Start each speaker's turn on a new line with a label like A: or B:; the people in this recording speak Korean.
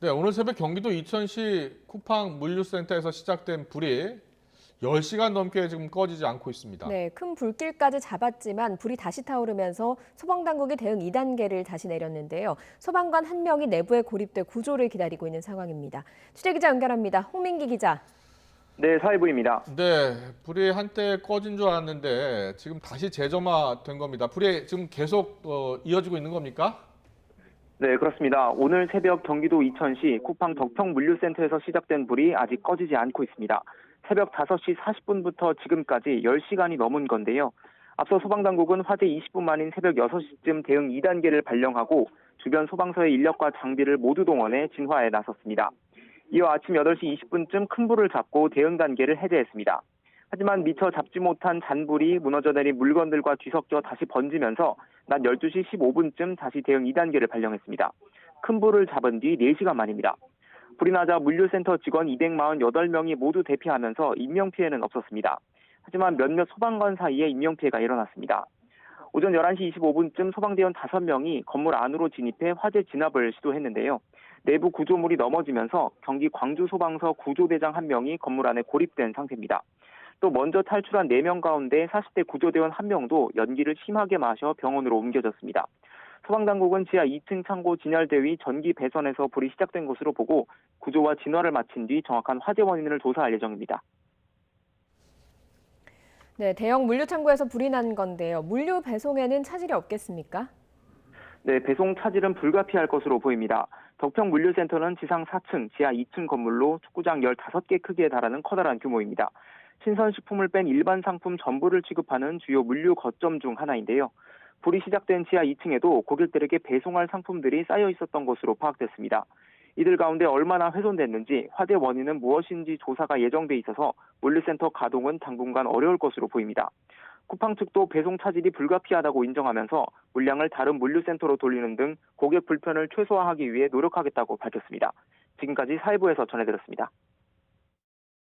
A: 네, 오늘 새벽 경기도 이천시 쿠팡 물류센터에서 시작된 불이 10시간 넘게 지금 꺼지지 않고 있습니다.
B: 네, 큰 불길까지 잡았지만 불이 다시 타오르면서 소방당국이 대응 2단계를 다시 내렸는데요. 소방관 1명이 내부에 고립돼 구조를 기다리고 있는 상황입니다. 취재기자 연결합니다. 홍민기 기자.
C: 네, 사회부입니다.
A: 네, 불이 한때 꺼진 줄 알았는데 지금 다시 재점화된 겁니다. 불이 지금 계속 이어지고 있는 겁니까?
C: 네, 그렇습니다. 오늘 새벽 경기도 이천시 쿠팡 덕평 물류센터에서 시작된 불이 아직 꺼지지 않고 있습니다. 새벽 5시 40분부터 지금까지 10시간이 넘은 건데요. 앞서 소방당국은 화재 20분 만인 새벽 6시쯤 대응 2단계를 발령하고 주변 소방서의 인력과 장비를 모두 동원해 진화에 나섰습니다. 이어 아침 8시 20분쯤 큰 불을 잡고 대응 단계를 해제했습니다. 하지만 미처 잡지 못한 잔불이 무너져 내린 물건들과 뒤섞여 다시 번지면서 낮 12시 15분쯤 다시 대응 2단계를 발령했습니다. 큰 불을 잡은 뒤 4시간 만입니다. 불이 나자 물류센터 직원 248명이 모두 대피하면서 인명피해는 없었습니다. 하지만 몇몇 소방관 사이에 인명피해가 일어났습니다. 오전 11시 25분쯤 소방대원 5명이 건물 안으로 진입해 화재 진압을 시도했는데요. 내부 구조물이 넘어지면서 경기 광주소방서 구조대장 1명이 건물 안에 고립된 상태입니다. 또 먼저 탈출한 4명 가운데 40대 구조대원 1명도 연기를 심하게 마셔 병원으로 옮겨졌습니다. 소방당국은 지하 2층 창고 진열대위 전기 배선에서 불이 시작된 것으로 보고 구조와 진화를 마친 뒤 정확한 화재 원인을 조사할 예정입니다.
B: 네, 대형 물류창고에서 불이 난 건데요. 물류 배송에는 차질이 없겠습니까?
C: 네, 배송 차질은 불가피할 것으로 보입니다. 덕평 물류센터는 지상 4층, 지하 2층 건물로 축구장 15개 크기에 달하는 커다란 규모입니다. 신선식품을 뺀 일반 상품 전부를 취급하는 주요 물류 거점 중 하나인데요. 불이 시작된 지하 2층에도 고객들에게 배송할 상품들이 쌓여 있었던 것으로 파악됐습니다. 이들 가운데 얼마나 훼손됐는지, 화재 원인은 무엇인지 조사가 예정돼 있어서 물류센터 가동은 당분간 어려울 것으로 보입니다. 쿠팡 측도 배송 차질이 불가피하다고 인정하면서 물량을 다른 물류센터로 돌리는 등 고객 불편을 최소화하기 위해 노력하겠다고 밝혔습니다. 지금까지 사회부에서 전해드렸습니다.